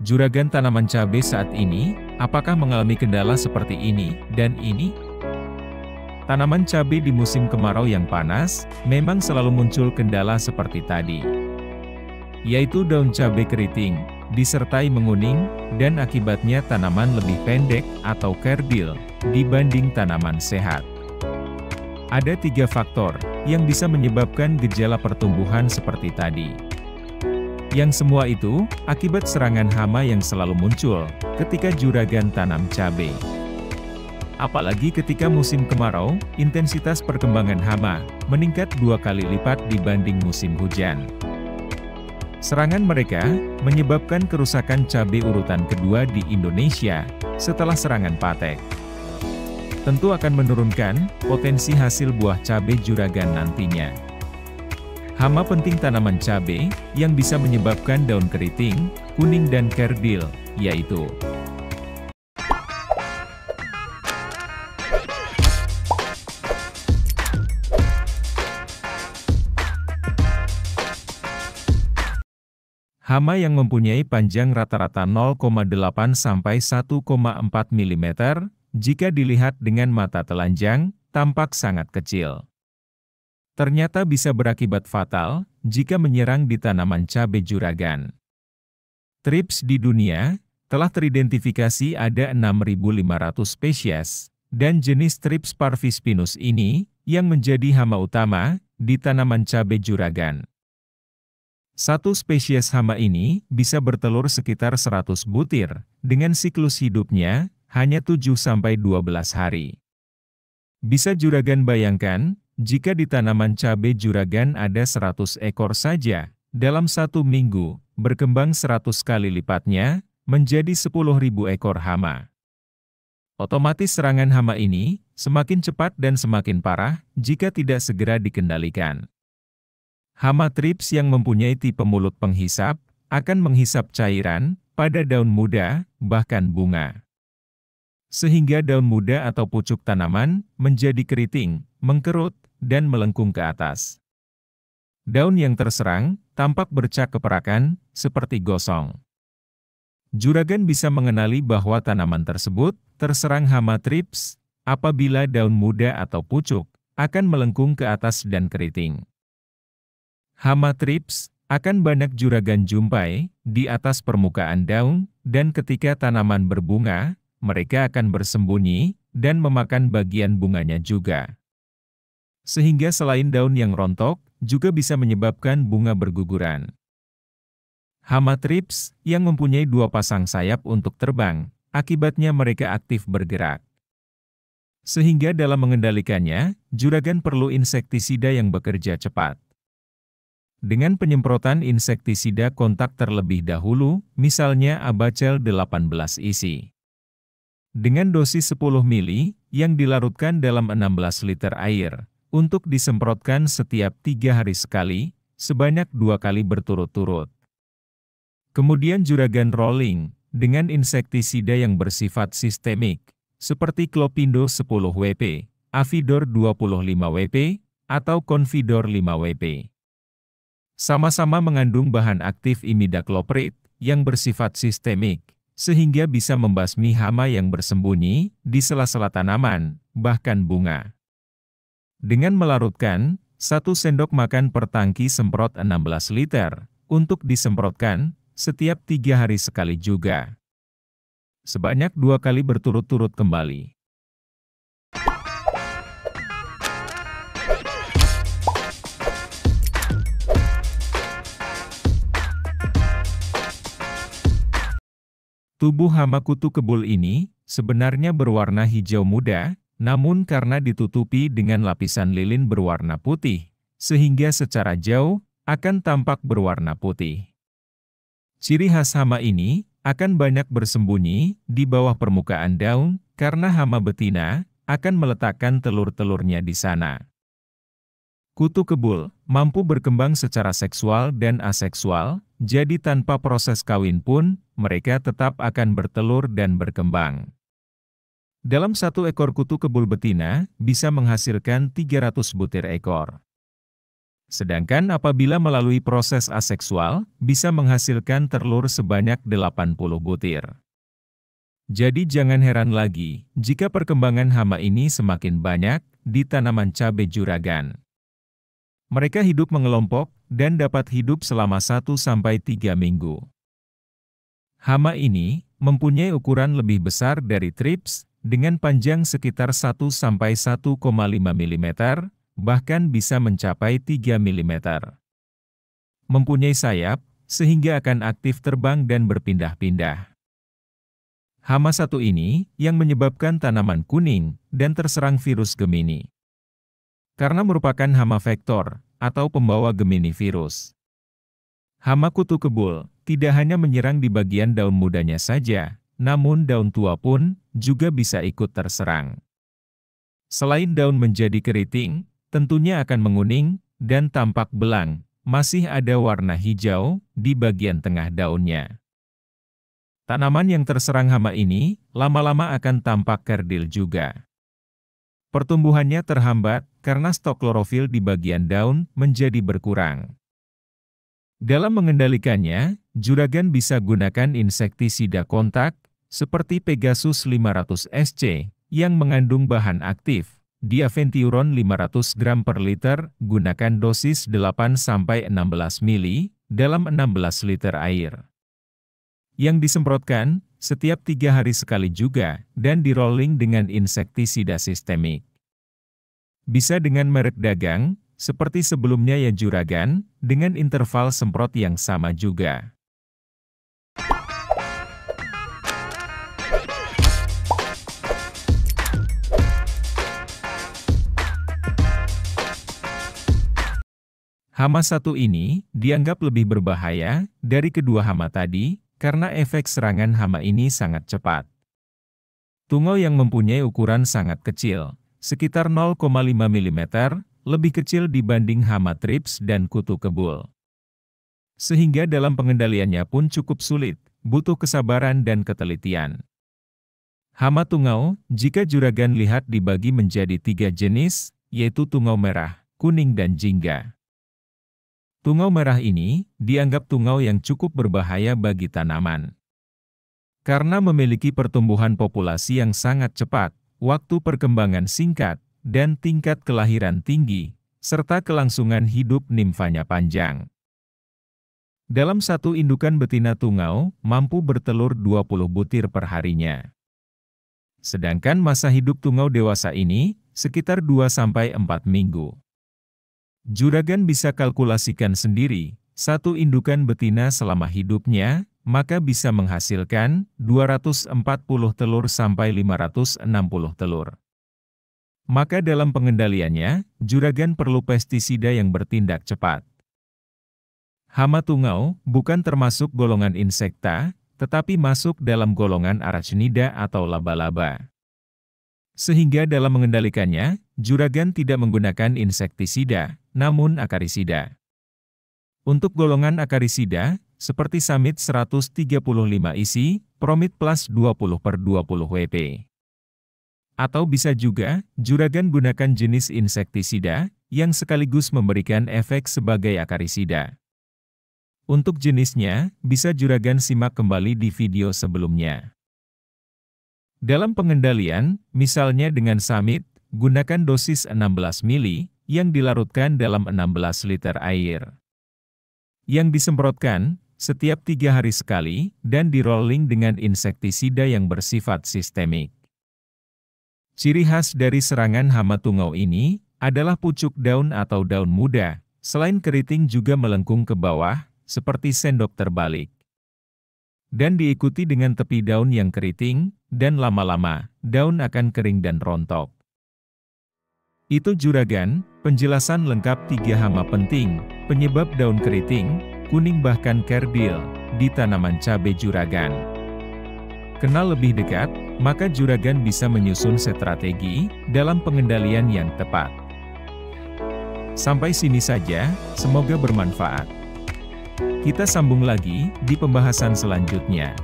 Juragan tanaman cabai saat ini, apakah mengalami kendala seperti ini dan ini? Tanaman cabai di musim kemarau yang panas, memang selalu muncul kendala seperti tadi, yaitu daun cabai keriting, disertai menguning, dan akibatnya tanaman lebih pendek atau kerdil dibanding tanaman sehat. Ada 3 faktor yang bisa menyebabkan gejala pertumbuhan seperti tadi. Yang semua itu akibat serangan hama yang selalu muncul ketika juragan tanam cabai. Apalagi ketika musim kemarau, intensitas perkembangan hama meningkat 2 kali lipat dibanding musim hujan. Serangan mereka menyebabkan kerusakan cabai urutan kedua di Indonesia setelah serangan patek. Tentu akan menurunkan potensi hasil buah cabai juragan nantinya. Hama penting tanaman cabai yang bisa menyebabkan daun keriting, kuning dan kerdil, yaitu hama yang mempunyai panjang rata-rata 0,8 sampai 1,4 mm, jika dilihat dengan mata telanjang, tampak sangat kecil. Ternyata bisa berakibat fatal jika menyerang di tanaman cabai juragan. Thrips di dunia telah teridentifikasi ada 6.500 spesies, dan jenis Thrips parvispinus ini yang menjadi hama utama di tanaman cabai juragan. Satu spesies hama ini bisa bertelur sekitar 100 butir, dengan siklus hidupnya hanya 7-12 hari. Bisa juragan bayangkan, jika di tanaman cabai juragan ada 100 ekor saja, dalam 1 minggu, berkembang 100 kali lipatnya, menjadi 10.000 ekor hama. Otomatis serangan hama ini semakin cepat dan semakin parah jika tidak segera dikendalikan. Hama Thrips yang mempunyai tipe mulut penghisap, akan menghisap cairan pada daun muda, bahkan bunga. Sehingga daun muda atau pucuk tanaman menjadi keriting, mengkerut, dan melengkung ke atas. Daun yang terserang tampak bercak keperakan, seperti gosong. Juragan bisa mengenali bahwa tanaman tersebut terserang hama Thrips apabila daun muda atau pucuk akan melengkung ke atas dan keriting. Hama Thrips akan banyak juragan jumpai di atas permukaan daun, dan ketika tanaman berbunga, mereka akan bersembunyi dan memakan bagian bunganya juga. Sehingga selain daun yang rontok, juga bisa menyebabkan bunga berguguran. Hama Thrips yang mempunyai 2 pasang sayap untuk terbang, akibatnya mereka aktif bergerak. Sehingga dalam mengendalikannya, juragan perlu insektisida yang bekerja cepat. Dengan penyemprotan insektisida kontak terlebih dahulu, misalnya Abacel 18 isi. Dengan dosis 10 mili, yang dilarutkan dalam 16 liter air, untuk disemprotkan setiap 3 hari sekali, sebanyak 2 kali berturut-turut. Kemudian juragan rolling, dengan insektisida yang bersifat sistemik, seperti Clopindo 10 WP, Avidor 25 WP, atau Confidor 5 WP. Sama-sama mengandung bahan aktif imidacloprid, yang bersifat sistemik, sehingga bisa membasmi hama yang bersembunyi di sela-sela tanaman, bahkan bunga. Dengan melarutkan, 1 sendok makan per tangki semprot 16 liter, untuk disemprotkan setiap 3 hari sekali juga. Sebanyak 2 kali berturut-turut kembali. Tubuh hama kutu kebul ini sebenarnya berwarna hijau muda, namun karena ditutupi dengan lapisan lilin berwarna putih, sehingga secara jauh akan tampak berwarna putih. Ciri khas hama ini akan banyak bersembunyi di bawah permukaan daun, karena hama betina akan meletakkan telur-telurnya di sana. Kutu kebul mampu berkembang secara seksual dan aseksual, jadi tanpa proses kawin pun, mereka tetap akan bertelur dan berkembang. Dalam 1 ekor kutu kebul betina, bisa menghasilkan 300 butir ekor. Sedangkan apabila melalui proses aseksual, bisa menghasilkan telur sebanyak 80 butir. Jadi jangan heran lagi, jika perkembangan hama ini semakin banyak di tanaman cabai juragan. Mereka hidup mengelompok, dan dapat hidup selama 1-3 minggu. Hama ini mempunyai ukuran lebih besar dari thrips, dengan panjang sekitar 1-1,5 mm, bahkan bisa mencapai 3 mm. Mempunyai sayap, sehingga akan aktif terbang dan berpindah-pindah. Hama satu ini yang menyebabkan tanaman kuning dan terserang virus Gemini. Karena merupakan hama vektor atau pembawa Gemini virus. Hama kutu kebul tidak hanya menyerang di bagian daun mudanya saja, namun daun tua pun juga bisa ikut terserang. Selain daun menjadi keriting, tentunya akan menguning dan tampak belang, masih ada warna hijau di bagian tengah daunnya. Tanaman yang terserang hama ini, lama-lama akan tampak kerdil juga. Pertumbuhannya terhambat karena stok klorofil di bagian daun menjadi berkurang. Dalam mengendalikannya, juragan bisa gunakan insektisida kontak, seperti Pegasus 500 SC, yang mengandung bahan aktif, diaventiuron 500 gram per liter, gunakan dosis 8-16 mili, dalam 16 liter air. Yang disemprotkan setiap 3 hari sekali juga, dan di-rolling dengan insektisida sistemik. Bisa dengan merek dagang, seperti sebelumnya ya juragan, dengan interval semprot yang sama juga. Hama satu ini dianggap lebih berbahaya dari kedua hama tadi, karena efek serangan hama ini sangat cepat. Tungau yang mempunyai ukuran sangat kecil, sekitar 0,5 mm, lebih kecil dibanding hama thrips dan kutu kebul. Sehingga dalam pengendaliannya pun cukup sulit, butuh kesabaran dan ketelitian. Hama tungau, jika juragan lihat dibagi menjadi 3 jenis, yaitu tungau merah, kuning dan jingga. Tungau merah ini dianggap tungau yang cukup berbahaya bagi tanaman. Karena memiliki pertumbuhan populasi yang sangat cepat, waktu perkembangan singkat, dan tingkat kelahiran tinggi, serta kelangsungan hidup nimfanya panjang. Dalam satu indukan betina tungau, mampu bertelur 20 butir per harinya. Sedangkan masa hidup tungau dewasa ini, sekitar 2-4 minggu. Juragan bisa kalkulasikan sendiri, satu indukan betina selama hidupnya, maka bisa menghasilkan 240 telur sampai 560 telur. Maka dalam pengendaliannya, juragan perlu pestisida yang bertindak cepat. Hama tungau bukan termasuk golongan insekta, tetapi masuk dalam golongan arachnida atau laba-laba. Sehingga dalam mengendalikannya, juragan tidak menggunakan insektisida, namun akarisida. Untuk golongan akarisida, seperti Samit 135 isi, Promit Plus 20/20 WP. Atau bisa juga, juragan gunakan jenis insektisida, yang sekaligus memberikan efek sebagai akarisida. Untuk jenisnya, bisa juragan simak kembali di video sebelumnya. Dalam pengendalian, misalnya dengan Samit, gunakan dosis 16 mili, yang dilarutkan dalam 16 liter air. Yang disemprotkan, setiap 3 hari sekali, dan di-rolling dengan insektisida yang bersifat sistemik. Ciri khas dari serangan hama tungau ini, adalah pucuk daun atau daun muda, selain keriting juga melengkung ke bawah, seperti sendok terbalik. Dan diikuti dengan tepi daun yang keriting, dan lama-lama, daun akan kering dan rontok. Itu juragan, penjelasan lengkap 3 hama penting, penyebab daun keriting, kuning bahkan kerdil, di tanaman cabai juragan. Kenal lebih dekat, maka juragan bisa menyusun strategi, dalam pengendalian yang tepat. Sampai sini saja, semoga bermanfaat. Kita sambung lagi, di pembahasan selanjutnya.